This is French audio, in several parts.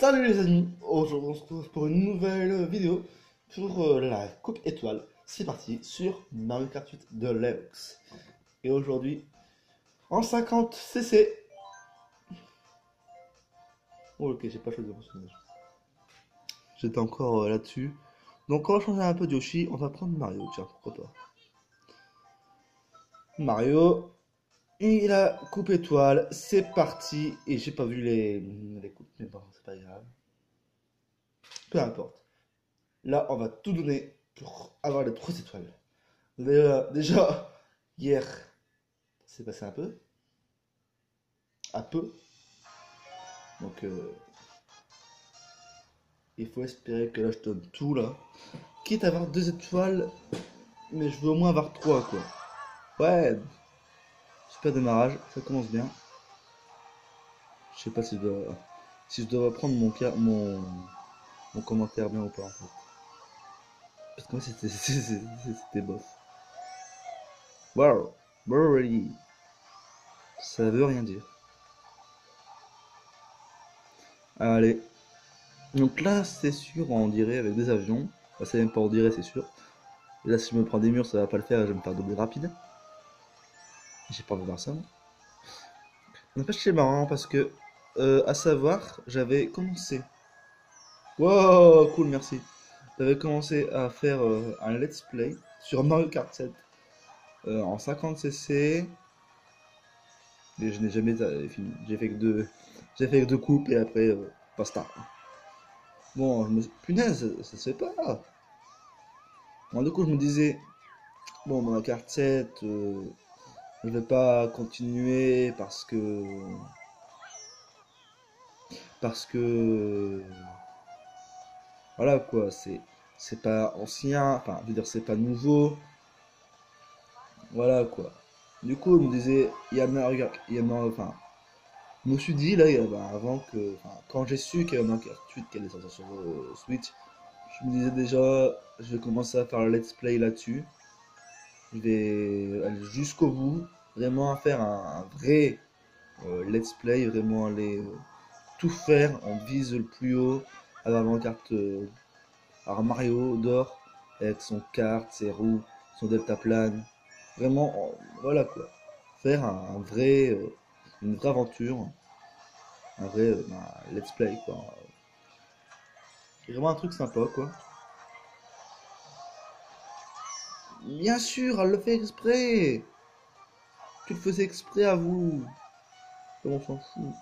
Salut les amis, aujourd'hui on se retrouve pour une nouvelle vidéo pour la coupe étoile. C'est parti sur Mario Kart 8 de Leox. Et aujourd'hui, en 50cc. Oh ok, j'ai pas choisi mon personnage. J'étais encore là-dessus. Donc on va changer un peu de Yoshi, on va prendre Mario, tiens, pourquoi pas. Mario, et la coupe étoile, c'est parti. Et j'ai pas vu les coupes, mais bon, c'est pas grave. Peu importe. Là, on va tout donner pour avoir les 3 étoiles. Déjà, hier, c'est passé un peu. Un peu. Donc, il faut espérer que là, je donne tout, là. Quitte à avoir 2 étoiles, mais je veux au moins avoir 3 quoi. Ouais, super démarrage, ça commence bien. Je sais pas si je dois reprendre mon commentaire bien ou pas, en fait. Parce que moi, c'était bof. Wow, already. Ça veut rien dire. Allez. Donc là, c'est sûr, on dirait avec des avions. Enfin, c'est même pas on dirait, c'est sûr. Et là, si je me prends des murs, ça va pas le faire, je vais me faire doubler rapide. J'ai pas envie de voir ça, moi. N'empêche, c'est marrant parce que, à savoir, j'avais commencé. Wow, cool, merci. J'avais commencé à faire un let's play sur Mario Kart 7 en 50cc. Et je n'ai jamais fini. J'ai fait que deux coupes et après, basta. Bon, punaise, ça se fait pas. Bon, du coup, je me disais, bon, Mario Kart 7, je vais pas continuer parce que voilà quoi, c'est pas ancien, enfin, je veux dire c'est pas nouveau, voilà quoi. Du coup, je me disais, enfin, je me suis dit là, avant que, enfin, quand j'ai su qu'il y avait Mario Kart 8 qui allait sortir sur Switch, je me disais déjà, je vais commencer à faire le let's play là-dessus. Je vais aller jusqu'au bout, vraiment à faire un vrai let's play, vraiment aller tout faire, on vise le plus haut, avoir ma carte, alors Mario d'or, avec son kart, ses roues, son deltaplane, vraiment, voilà quoi, faire un vrai, une vraie aventure, un vrai let's play quoi, vraiment un truc sympa quoi. Bien sûr, elle le fait exprès, tu le faisais exprès à vous, on s'en fout,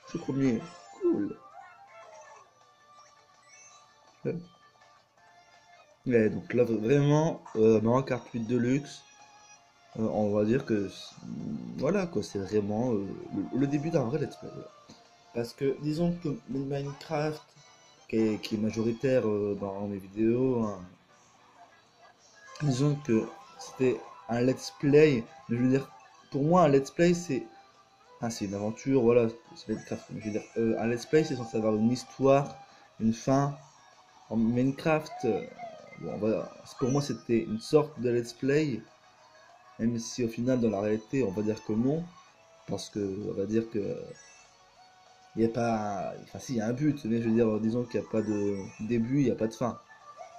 je suis premier, cool. Ouais, donc là vraiment, Mario Kart 8 Deluxe, on va dire que voilà quoi, c'est vraiment le début d'un vrai let's play. Voilà. Parce que disons que Minecraft, qui est majoritaire dans mes vidéos, hein, disons que c'était un let's play, mais je veux dire, pour moi un let's play c'est une aventure, voilà, c'est Minecraft. Mais je veux dire, un let's play c'est censé avoir une histoire, une fin. En Minecraft, bon, pour moi c'était une sorte de let's play, même si au final dans la réalité on va dire que non. Parce que on va dire que il n'y a pas. Enfin, si, il y a un but, mais je veux dire, disons qu'il n'y a pas de début, il n'y a pas de fin.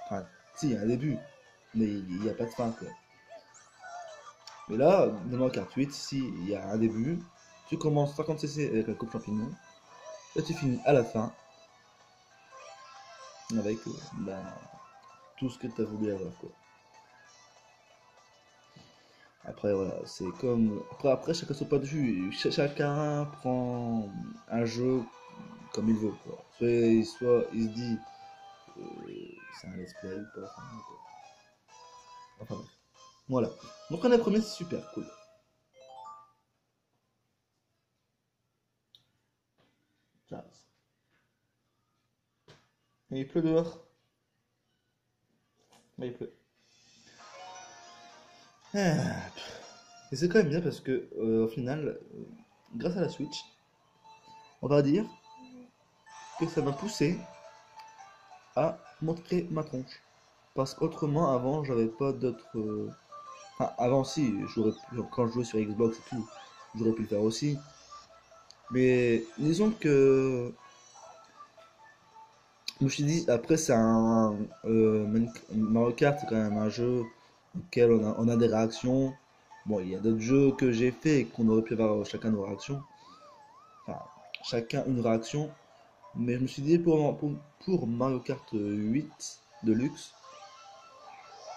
Enfin, si, il y a un début, mais il n'y a pas de fin, quoi. Mais là, dans Mario Kart 8, si, il y a un début, tu commences 50cc avec la coupe champignon, et tu finis à la fin avec ben, tout ce que tu as voulu avoir, quoi. Après, voilà, c'est comme. Après, chacun son point de vue. Chacun prend un jeu comme il veut, quoi. Soit il se dit euh, c'est un let's play ou pas. Enfin bref. Voilà. Donc on est premier, c'est super cool. Ciao. Et il pleut dehors. Mais il pleut. Ah, et c'est quand même bien parce que au final, grâce à la Switch, on va dire que ça m'a poussé à montrer ma tronche. Parce qu'autrement, avant, j'avais pas d'autres. Enfin, avant, si, quand je jouais sur Xbox et tout, j'aurais pu le faire aussi. Mais disons que je me suis dit, après, c'est un. Mario Kart, c'est quand même un jeu auquel on a des réactions. Bon, il y a d'autres jeux que j'ai fait et qu'on aurait pu avoir chacun nos réactions. Enfin, chacun une réaction. Mais je me suis dit, pour Mario Kart 8 Deluxe,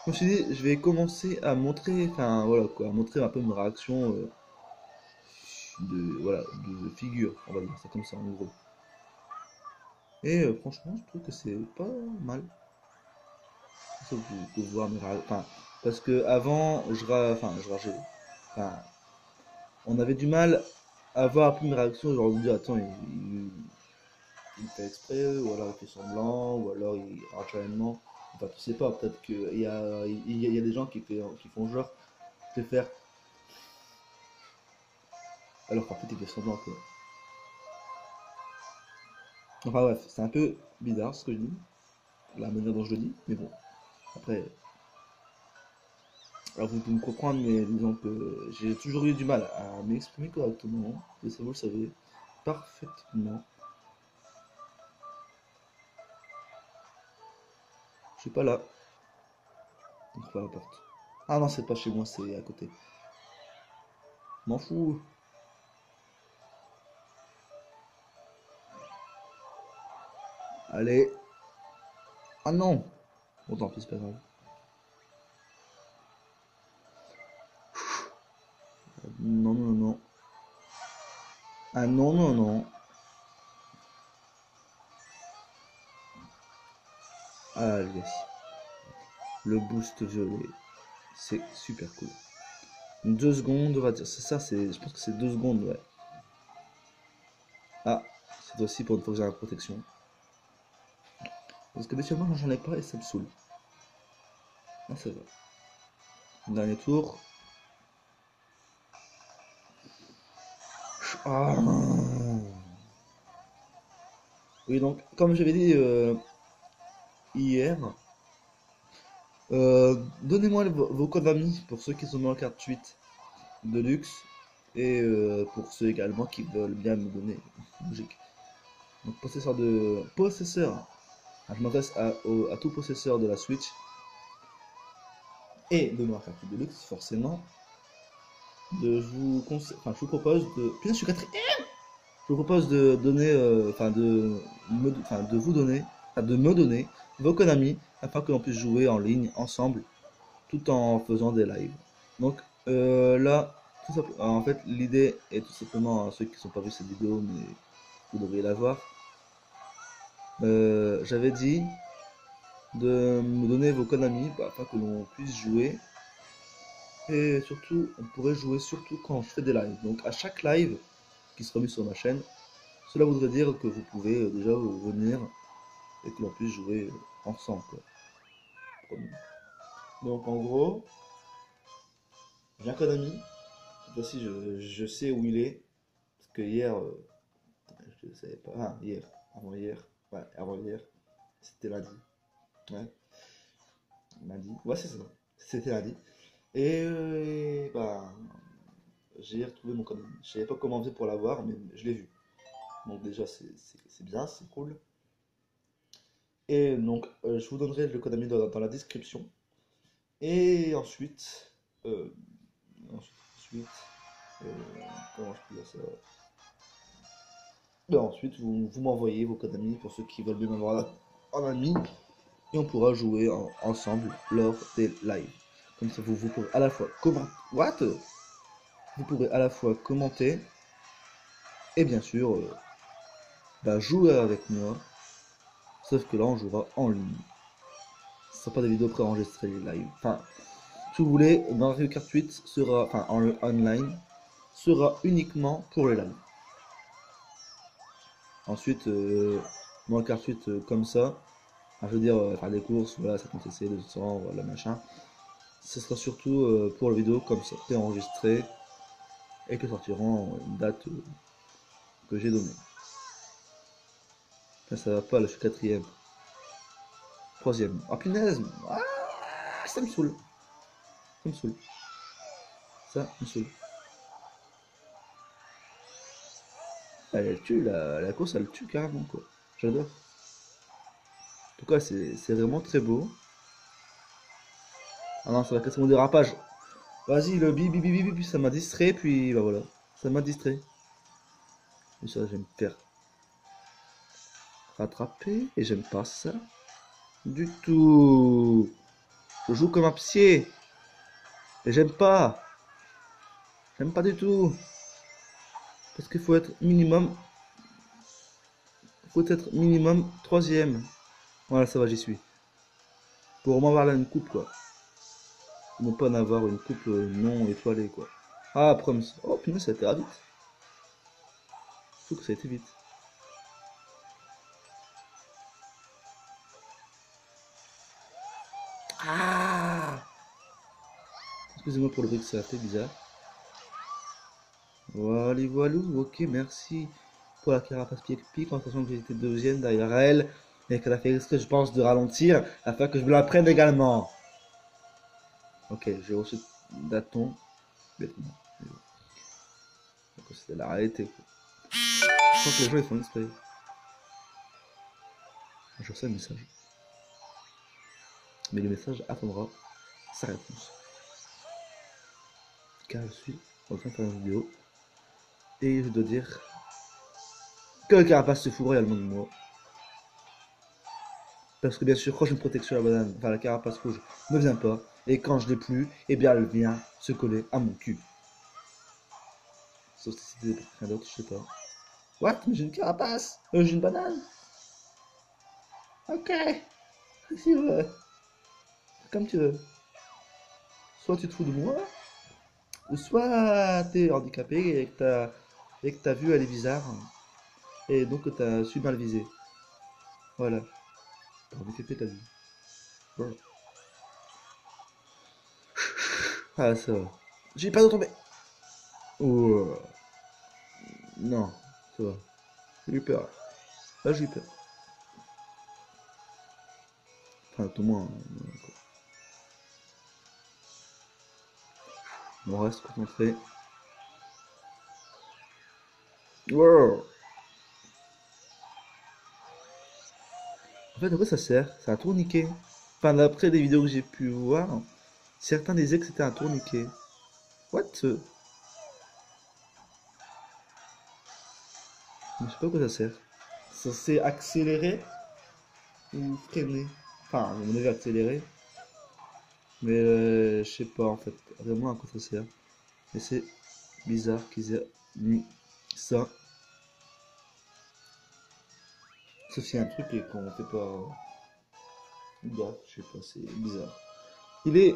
je me suis dit, je vais commencer à montrer, enfin voilà quoi, à montrer un peu mes réactions voilà, de figure, on va dire ça comme ça en gros. Et franchement, je trouve que c'est pas mal. Ça, de voir mes enfin, parce que avant, je rageais. Enfin, on avait du mal à voir un peu mes réactions, genre de dire, attends, il fait exprès, ou alors il fait semblant, ou alors il rage réellement. Enfin, tu sais pas, peut-être qu'il y a des gens qui font genre te faire, alors qu'en fait il fait semblant quoi. Enfin bref, c'est un peu bizarre ce que je dis, la manière dont je le dis, mais bon, après, alors vous pouvez me comprendre, mais disons que j'ai toujours eu du mal à m'exprimer correctement, et ça vous le savez parfaitement. Je suis pas là, donc peu importe. Ah non, c'est pas chez moi, c'est à côté. M'en fous. Allez. Ah non. Bon, tant pis, c'est pas grave. Non, non, non. Ah non, non, non. Ah yes. Le boost violet. C'est super cool. 2 secondes, on va dire. C'est ça, je pense que c'est 2 secondes, ouais. Ah, c'est aussi pour une fois que j'ai la protection. Parce que habituellement, j'en ai pas et ça me saoule. Ah, ça va. Dernier tour. Ah. Oui, donc, comme j'avais dit hier, donnez-moi vos codes amis pour ceux qui sont dans la carte 8 de luxe et pour ceux également qui veulent bien me donner. Logique. Donc, possesseur. Ah, je m'adresse à tout possesseur de la Switch et de ma carte de luxe, forcément. Enfin, je vous propose de. Putain, je suis quatrième. Je vous propose de donner, de vous donner, enfin, de me donner vos Konami afin que l'on puisse jouer en ligne ensemble tout en faisant des lives. Donc là, en fait, l'idée est tout simplement, à ceux qui n'ont pas vu cette vidéo, mais vous devriez la voir, j'avais dit de me donner vos Konami afin que l'on puisse jouer. Et surtout, on pourrait jouer surtout quand je fais des lives. Donc à chaque live qui sera mis sur ma chaîne, cela voudrait dire que vous pouvez déjà venir et que l'on puisse jouer ensemble, quoi. Donc en gros, j'ai un Konami. Cette fois-ci, je sais où il est. Parce que hier, je ne savais pas. Ah, hier. Avant hier. Ouais, avant hier. C'était lundi. Ouais, lundi. Ouais, c'est ça. C'était lundi. Et bah, j'ai retrouvé mon Konami. Je savais pas comment on faisait pour l'avoir, mais je l'ai vu. Donc déjà, c'est bien, c'est cool. Et donc, je vous donnerai le Konami dans la description. Et ensuite, euh, ensuite, euh, comment je peux dire ça? Ben ensuite, vous m'envoyez vos codes amis pour ceux qui veulent bien m'avoir en ami. Et on pourra jouer ensemble lors des lives. Comme ça, vous pourrez à la fois commenter. What? Vous pourrez à la fois commenter et bien sûr bah, jouer avec moi. Sauf que là, on jouera en ligne. Ce ne sera pas des vidéos préenregistrées les lives. Enfin, si vous voulez, Mario Kart 8 sera, enfin, en online, sera uniquement pour les lives. Ensuite, Mario Kart 8 comme ça, enfin, je veux dire, faire des courses, voilà, 50cc, 200, voilà, machin. Ce sera surtout pour la vidéo comme ça, préenregistré et que sortiront une date que j'ai donnée. Là, ça va pas, là, je suis quatrième. Troisième. Ah, punaise! Ah, ça me saoule. Ça me saoule. Ça me saoule. Elle tue, la course, elle tue carrément, quoi. J'adore. En tout cas, c'est vraiment très beau. Ah non, ça va casser mon dérapage. Vas-y, le bip bip bip bip, puis ça m'a distrait, puis bah voilà. Ça m'a distrait. Et ça, j'aime faire rattraper, et j'aime pas ça. Du tout. Je joue comme un pied. Et j'aime pas. J'aime pas du tout. Parce qu'il faut être minimum. Faut être minimum troisième. Voilà, ça va, j'y suis. Pour au moins avoir là une coupe, quoi. Ne pas en avoir une coupe non étoilée, quoi. Ah, proms. Oh, punaise, ça a été vite. Je trouve que ça a été vite. Ah! Excusez-moi pour le bruit que ça a fait bizarre. Voilà, voilà, ok, merci pour la carapace pique-pique, en sachant que j'étais deuxième derrière elle, et qu'elle a fait exprès, je pense, de ralentir, afin que je me la prenne également. Ok, j'ai reçu d'Aton, bêtement. Donc c'était la réalité, quoi. Je crois que les gens ils font exprès. Je reçois un message. Mais le message attendra sa réponse. Car je suis en train de faire une vidéo. Et je dois dire que le carapace se fout réellement de moi. Parce que bien sûr, quand j'ai une protection à la banane, enfin la carapace rouge ne vient pas. Et quand je l'ai plus, eh bien elle vient se coller à mon cul. Sauf si c'était quelqu'un d'autre, je sais pas. What? Mais j'ai une carapace! J'ai une banane! Ok! Si tu veux. Comme tu veux. Soit tu te fous de moi, ou soit t'es handicapé et que ta vue elle est bizarre. Et donc t'as su mal viser. Voilà. T'as handicapé ta vue. Voilà. Ah ça va. J'ai pas de tomber. Oh. Non, ça va. J'ai eu peur. Là j'ai eu peur. Enfin, tout moins. On reste concentré. Wow. En fait, à quoi ça sert? C'est un tourniquet. Enfin, d'après les vidéos que j'ai pu voir, certains disaient que c'était un tourniquet. What? Je sais pas à quoi ça sert. Ça c'est accélérer ou freiner? Enfin, à mon avis, accélérer. Mais je sais pas en fait vraiment à quoi ça sert. Mais c'est bizarre qu'ils aient mis ça. Sauf s'il y a un truc et qu'on fait pas gaffe, je sais pas, c'est bizarre. Il est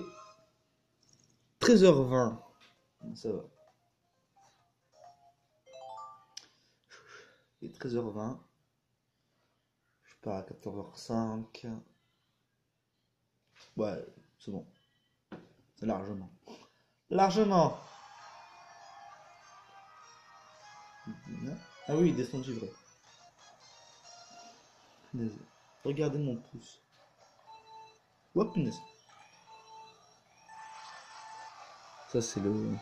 13h20. Ça va. Il est 13h20. Je pars à 14h05. Ouais, c'est bon. C'est largement. Largement. Ah oui, descend de vrai. Regardez mon pouce. Hop, punaise. Ça, c'est le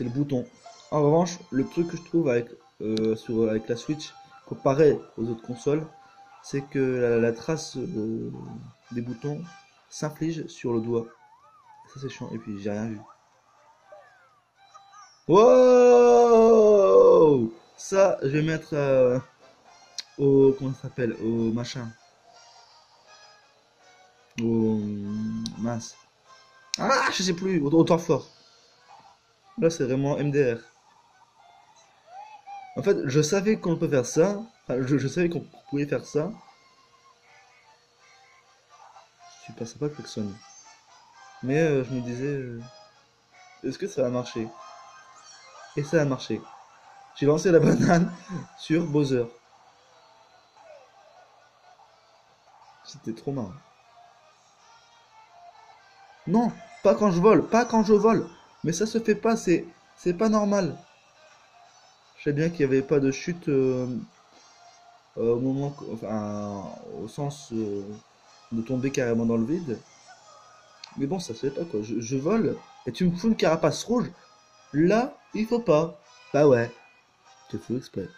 bouton. En revanche, le truc que je trouve avec la Switch, comparé aux autres consoles, c'est que la trace des boutons s'inflige sur le doigt. Ça, c'est chiant. Et puis, j'ai rien vu. Wow! Ça, je vais mettre au. Comment ça s'appelle? Au machin. Au. Mince. Ah, je sais plus. Au temps fort. Là, c'est vraiment MDR. En fait, je savais qu'on peut faire ça. Enfin, je savais qu'on pouvait faire ça. Je suis pas sympa que Sony. Mais je me disais, est-ce que ça va marcher? Et ça a marché. J'ai lancé la banane sur Bowser. C'était trop marrant. Non, pas quand je vole, pas quand je vole. Mais ça se fait pas, c'est pas normal. Je sais bien qu'il n'y avait pas de chute au moment, enfin, au sens de tomber carrément dans le vide. Mais bon, ça se fait pas quoi. Je vole et tu me fous une carapace rouge. Là, il faut pas. Bah ouais, tu fais exprès.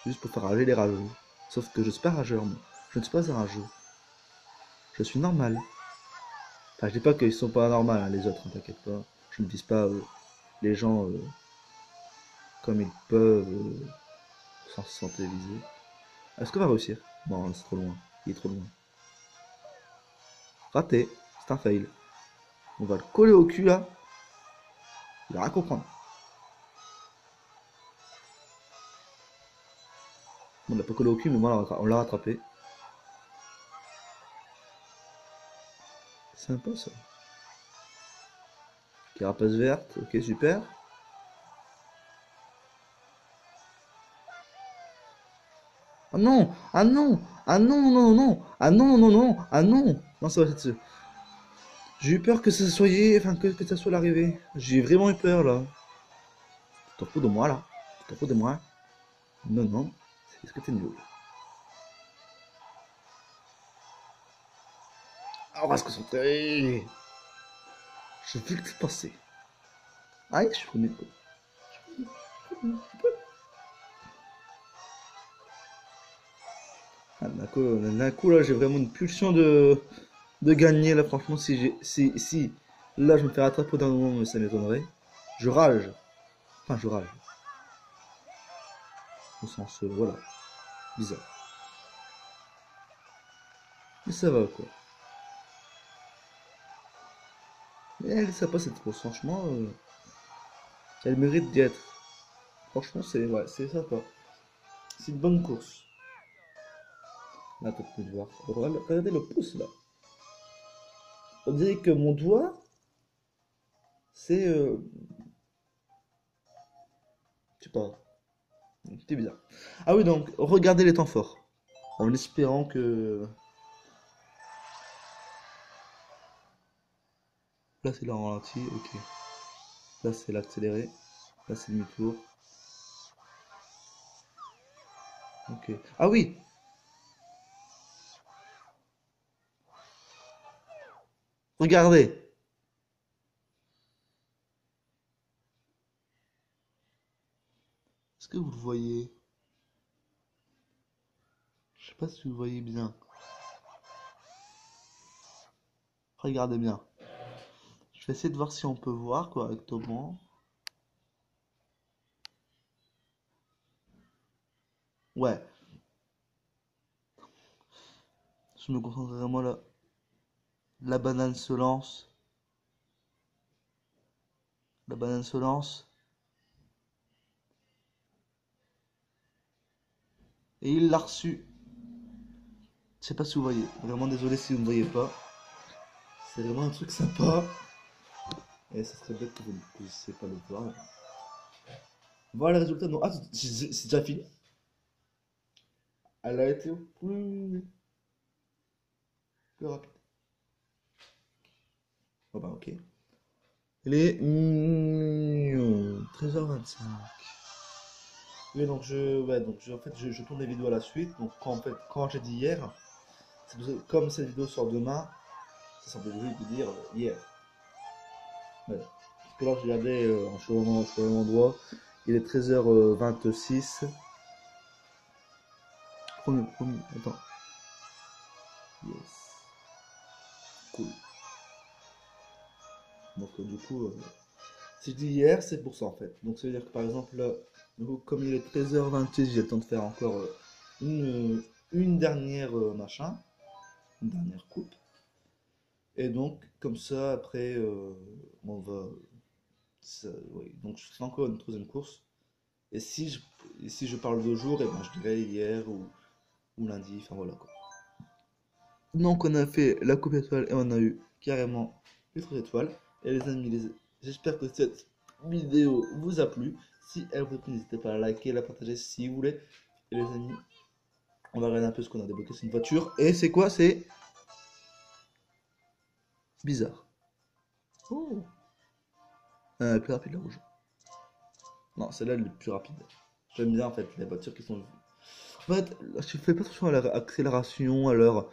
C'est juste pour faire rager les rageux. Sauf que je suis pas rageur, moi. Je ne suis pas un rageux. Je suis normal. Enfin, je dis pas qu'ils sont pas normaux, hein, les autres, hein, t'inquiète pas. Je ne vise pas les gens comme ils peuvent sans se sentir visés. Est-ce qu'on va réussir? Non, c'est trop loin. Il est trop loin. Raté. C'est un fail. On va le coller au cul là. Il va rien comprendre. On l'a pas collé au cul, mais moi on l'a rattrapé. C'est sympa ça. Carapace verte, ok super. Ah non! Ah non! Ah non, non, non! Ah non, non, non! Ah non! Non, ça va être... J'ai eu peur que ça soit... Enfin, que ça soit l'arrivée. J'ai vraiment eu peur, là. Tu t'en fous de moi, là? Tu t'en fous de moi? Non, non. Est-ce que t'es nul? Ah, on va se concentrer! J'ai vu que tu passais. Ah, je suis premier. Ah, d'un coup, là, j'ai vraiment une pulsion de gagner, là, franchement, si, là, je me fais rattraper au dernier moment, mais ça m'étonnerait. Je rage. Enfin, je rage. Au sens, voilà, bizarre. Mais ça va, quoi. Mais elle est sympa, cette course, franchement, elle mérite d'y être. Franchement, ouais, c'est sympa. C'est une bonne course. Là, t'as pu le voir. Regardez le pouce, là. On dirait que mon doigt, c'est... je sais pas, c'est bizarre. Ah oui, donc, regardez les temps forts. En espérant que... Là, c'est le ralenti, ok. Là, c'est l'accéléré. Là, c'est demi-tour. Ok. Ah oui! Regardez! Est-ce que vous le voyez? Je sais pas si vous voyez bien. Regardez bien. Je vais essayer de voir si on peut voir correctement. Ouais. Je me concentre vraiment là. La banane se lance. La banane se lance. Et il l'a reçu. Je sais pas si vous voyez. Vraiment désolé si vous ne voyez pas. C'est vraiment un truc sympa. Et ça serait bête que vous ne puissiez pas le voir. Voilà le résultat. Non. Ah, c'est déjà fini. Elle a été plus rapide. Oh bah ok. Il est 13h25. Oui, donc en fait, je tourne les vidéos à la suite. Donc, quand j'ai dit hier, comme cette vidéo sort demain, ça semble logique de dire hier. Ouais. Parce que là, je regardais sur le même endroit. Il est 13h26. Premier, attends. Yes. Cool. Donc, du coup, si je dis hier, c'est pour ça en fait. Donc, ça veut dire que par exemple, là, du coup, comme il est 13h26, j'ai le temps de faire encore une dernière machin, une dernière coupe. Et donc, comme ça, après, on va. Oui. Donc, je fais encore une troisième course. Et si je parle de jour, et ben, je dirais hier ou lundi, enfin voilà quoi. Donc, on a fait la coupe étoile et on a eu carrément les 3 étoiles. Et les amis, j'espère que cette vidéo vous a plu. Si elle vous a plu, n'hésitez pas à liker, la partager si vous voulez. Et les amis, on va regarder un peu ce qu'on a débloqué. C'est une voiture. Et c'est quoi? C'est bizarre. Oh. Plus rapide la rouge. Non, celle-là elle est plus rapide. J'aime bien en fait les voitures qui sont. En fait, je fais pas attention à leur accélération, à leur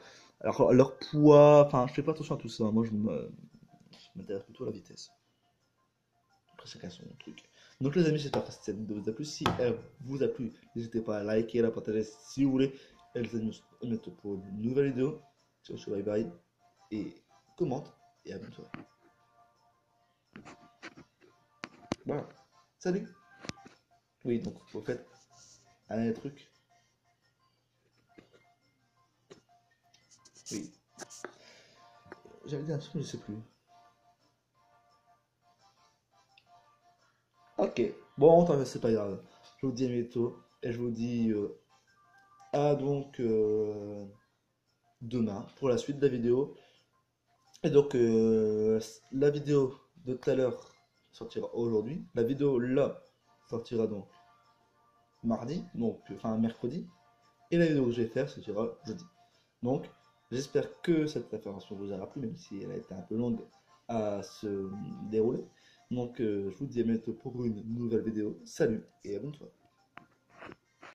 poids. Enfin, je fais pas attention à tout ça. Moi, je m'intéresse plutôt à la vitesse. Après, chacun son truc. Donc les amis, j'espère que cette vidéo vous a plu. Si elle vous a plu, n'hésitez pas à liker, à la partager si vous voulez. Et les amis, on se retrouve pour une nouvelle vidéo. Ciao, ciao, bye bye. Et commente et abonne-toi. Voilà. Salut. Oui, donc au fait, un truc. Oui. J'avais dit un truc, mais je sais plus. Ok. Bon, tant pis, c'est pas grave. Je vous dis à bientôt. Et je vous dis à donc demain pour la suite de la vidéo. Et donc, la vidéo de tout à l'heure sortira aujourd'hui. La vidéo là sortira donc mardi, donc enfin mercredi. Et la vidéo que je vais faire sortira jeudi. Donc, j'espère que cette information vous aura plu, même si elle a été un peu longue à se dérouler. Donc, je vous dis à bientôt pour une nouvelle vidéo. Salut et abonne-toi.